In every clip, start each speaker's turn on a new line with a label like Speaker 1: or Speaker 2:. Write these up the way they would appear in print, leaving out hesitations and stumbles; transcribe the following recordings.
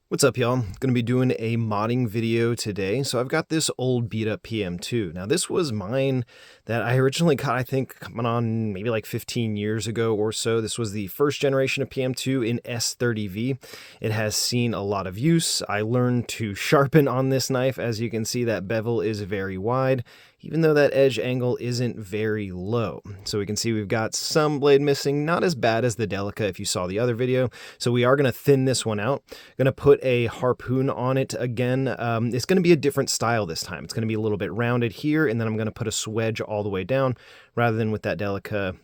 Speaker 1: What's up, y'all? I'm going to be doing a modding video today. So I've got this old beat up PM2. Now this was mine that I originally got, I think, coming on maybe like 15 years ago or so. This was the first generation of PM2 in S30V. It has seen a lot of use. I learned to sharpen on this knife. As you can see, that bevel is very wide, even though that edge angle isn't very low. So we can see we've got some blade missing, not as bad as the Delica if you saw the other video. So we are going to thin this one out. Going to put a harpoon on it again. It's going to be a different style this time. It's going to be a little bit rounded here, and then I'm going to put a swedge all the way down, rather than with that Delica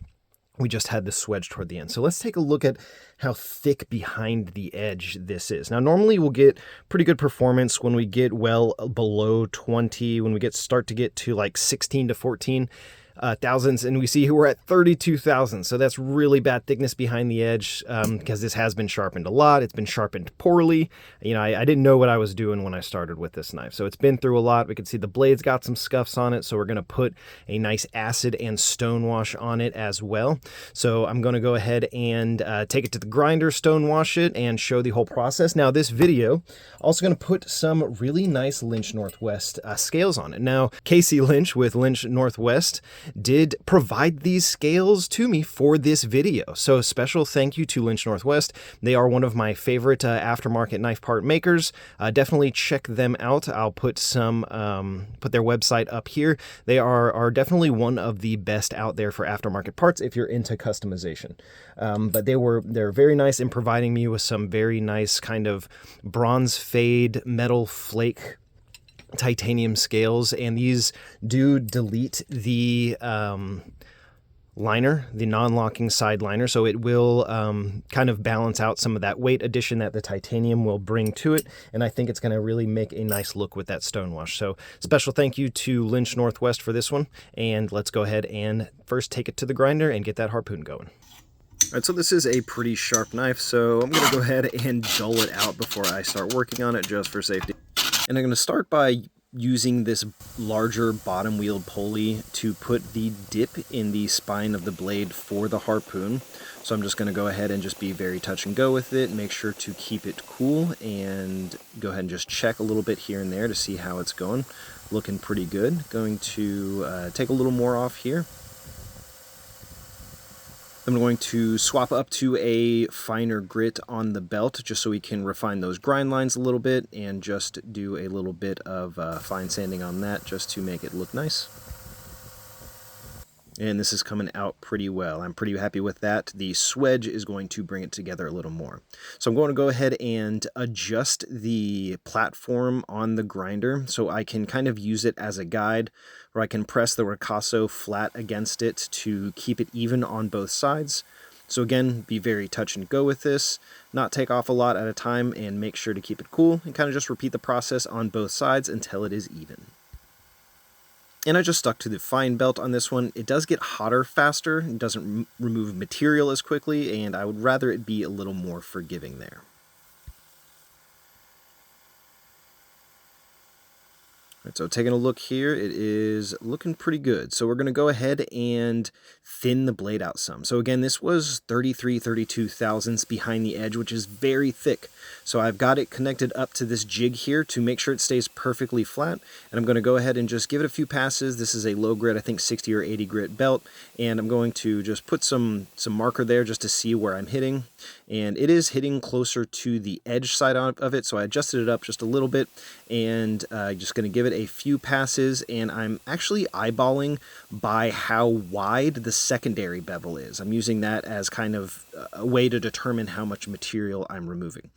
Speaker 1: we just had the swedge toward the end. So let's take a look at how thick behind the edge this is. Now, normally we'll get pretty good performance when we get well below 20, when we start to get to like 16 to 14 thousandths, and we see here we're at 32,000. So that's really bad thickness behind the edge, because this has been sharpened a lot. It's been sharpened poorly. You know, I didn't know what I was doing when I started with this knife. So it's been through a lot. We can see the blade's got some scuffs on it. So we're going to put a nice acid and stone wash on it as well. So I'm going to go ahead and take it to the grinder, stone wash it, and show the whole process. Now this video also going to put some really nice Lynch Northwest scales on it. Now Casey Lynch with Lynch Northwest did provide these scales to me for this video. So special thank you to Lynch Northwest. They are one of my favorite aftermarket knife part makers. Definitely check them out. I'll put some put their website up here. They are definitely one of the best out there for aftermarket parts if you're into customization. But they're very nice in providing me with some very nice kind of bronze fade metal flake titanium scales, and these do delete the liner, the non-locking side liner, so it will kind of balance out some of that weight addition that the titanium will bring to it, and I think it's going to really make a nice look with that stone wash. So special thank you to Lynch Northwest for this one, and let's go ahead and first take it to the grinder and get that harpoon going. All right, so this is a pretty sharp knife, so I'm going to go ahead and dull it out before I start working on it, just for safety. And I'm going to start by using this larger bottom wheeled pulley to put the dip in the spine of the blade for the harpoon. So I'm just going to go ahead and just be very touch and go with it, make sure to keep it cool, and go ahead and just check a little bit here and there to see how it's going. Looking pretty good. Going to take a little more off here. I'm going to swap up to a finer grit on the belt just so we can refine those grind lines a little bit, and just do a little bit of fine sanding on that just to make it look nice. And this is coming out pretty well. I'm pretty happy with that. The swedge is going to bring it together a little more. So I'm going to go ahead and adjust the platform on the grinder so I can kind of use it as a guide, where I can press the ricasso flat against it to keep it even on both sides. So again, be very touch and go with this, not take off a lot at a time, and make sure to keep it cool, and kind of just repeat the process on both sides until it is even. And I just stuck to the fine belt on this one. It does get hotter faster, it doesn't remove material as quickly, and I would rather it be a little more forgiving there. Right, so taking a look here, it is looking pretty good. So we're going to go ahead and thin the blade out some. So again, this was 32 thousandths behind the edge, which is very thick. So I've got it connected up to this jig here to make sure it stays perfectly flat. And I'm going to go ahead and just give it a few passes. This is a low grit, I think 60 or 80 grit belt. And I'm going to just put some marker there just to see where I'm hitting. And it is hitting closer to the edge side of it, so I adjusted it up just a little bit, and just going to give it a few passes, and I'm actually eyeballing by how wide the secondary bevel is. I'm using that as kind of a way to determine how much material I'm removing.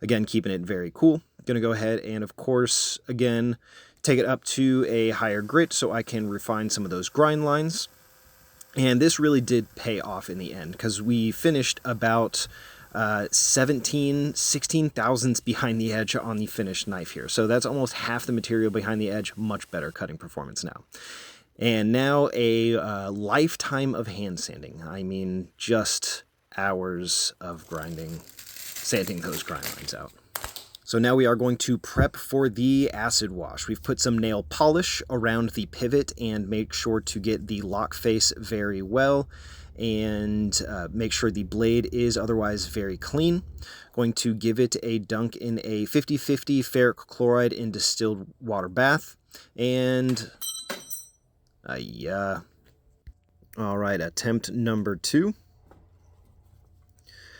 Speaker 1: Again, keeping it very cool. Going to go ahead and, of course, again, take it up to a higher grit so I can refine some of those grind lines. And this really did pay off in the end, because we finished about 16 thousandths behind the edge on the finished knife here. So that's almost half the material behind the edge. Much better cutting performance now. And now a lifetime of hand sanding. I mean, just hours of grinding, sanding those grind lines out. So now we are going to prep for the acid wash. We've put some nail polish around the pivot and make sure to get the lock face very well. and make sure the blade is otherwise very clean. Going to give it a dunk in a 50-50 ferric chloride in distilled water bath. And all right, attempt number 2.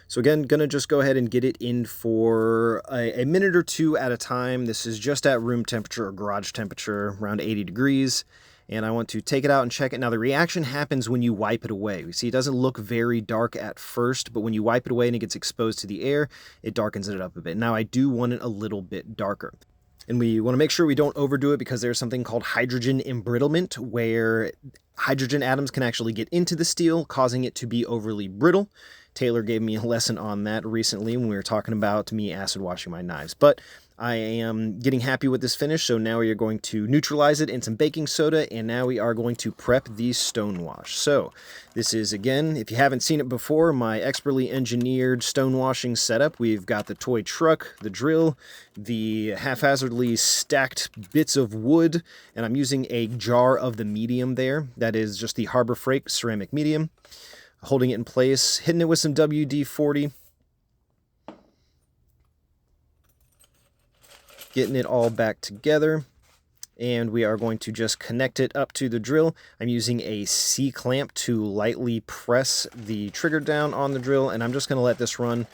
Speaker 1: So again, gonna just go ahead and get it in for a minute or 2 at a time. This is just at room temperature or garage temperature, around 80 degrees. And I want to take it out and check it. Now the reaction happens when you wipe it away. You see it doesn't look very dark at first, but when you wipe it away and it gets exposed to the air, it darkens it up a bit. Now I do want it a little bit darker. And we want to make sure we don't overdo it because there's something called hydrogen embrittlement, where hydrogen atoms can actually get into the steel, causing it to be overly brittle. Taylor gave me a lesson on that recently when we were talking about me acid washing my knives. But I am getting happy with this finish, so now we are going to neutralize it in some baking soda, and now we are going to prep the stonewash. So this is, again, if you haven't seen it before, my expertly engineered stonewashing setup. We've got the toy truck, the drill, the haphazardly stacked bits of wood, and I'm using a jar of the medium there. That is just the Harbor Freight ceramic medium. Holding it in place, hitting it with some WD-40. Getting it all back together. And we are going to just connect it up to the drill. I'm using a C-clamp to lightly press the trigger down on the drill, and I'm just going to let this run.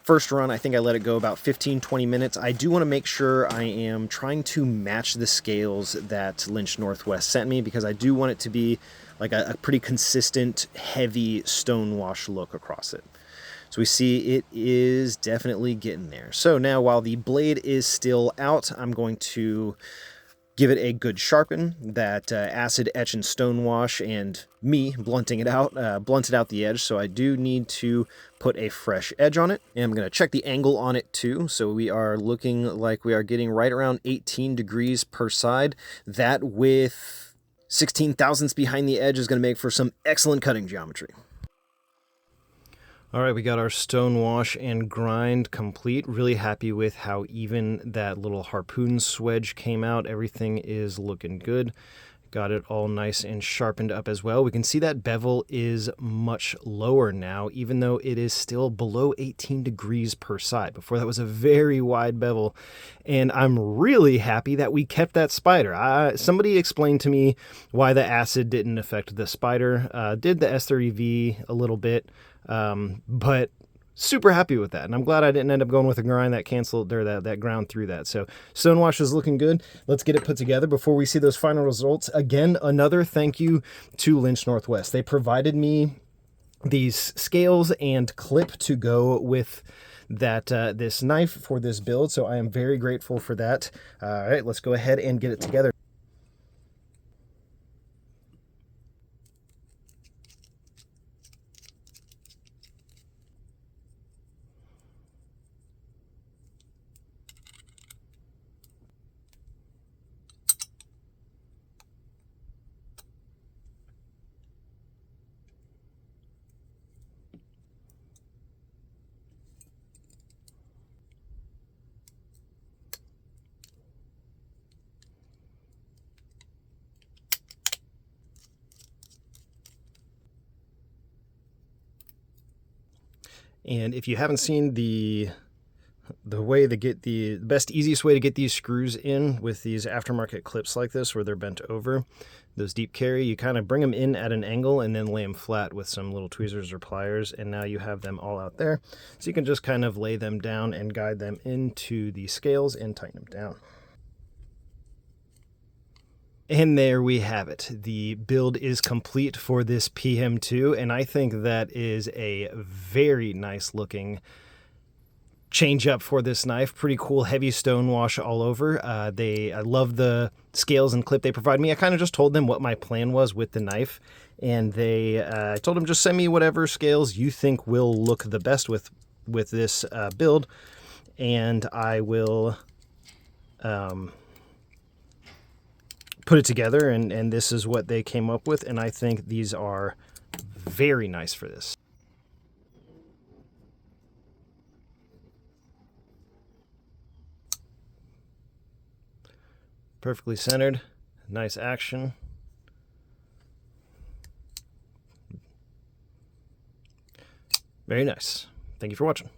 Speaker 1: First run, I think I let it go about 15-20 minutes. I do want to make sure I am trying to match the scales that Lynch Northwest sent me, because I do want it to be like a pretty consistent, heavy stonewash look across it. So we see it is definitely getting there. So now while the blade is still out, I'm going to give it a good sharpen. That acid etch and stonewash and me blunting it out, blunted out the edge. So I do need to put a fresh edge on it. And I'm going to check the angle on it too. So we are looking like we are getting right around 18 degrees per side. That with 16 thousandths behind the edge is going to make for some excellent cutting geometry. All right, we got our stonewash and grind complete. Really happy with how even that little harpoon swedge came out. Everything is looking good. Got it all nice and sharpened up as well. We can see that bevel is much lower now, even though it is still below 18 degrees per side. Before that was a very wide bevel, and I'm really happy that we kept that Spyder. Somebody explained to me why the acid didn't affect the Spyder. Did the S30V a little bit, but super happy with that, and I'm glad I didn't end up going with a grind that canceled, or that ground through that. So stonewash is looking good. Let's get it put together before we see those final results. Again, another thank you to Lynch Northwest. They provided me these scales and clip to go with that this knife for this build, so I am very grateful for that. All right, let's go ahead and get it together. And if you haven't seen the way to get the best, easiest way to get these screws in with these aftermarket clips like this, where they're bent over, those deep carry, you kind of bring them in at an angle and then lay them flat with some little tweezers or pliers, and now you have them all out there. So you can just kind of lay them down and guide them into the scales and tighten them down. And there we have it. The build is complete for this PM2, and I think that is a very nice looking change up for this knife. Pretty cool, heavy stonewash all over. I love the scales and clip they provide me. I kind of just told them what my plan was with the knife, and I told them just send me whatever scales you think will look the best with this build, and I will put it together, and this is what they came up with, and I think these are very nice for this. Perfectly centered, nice action. Very nice. Thank you for watching.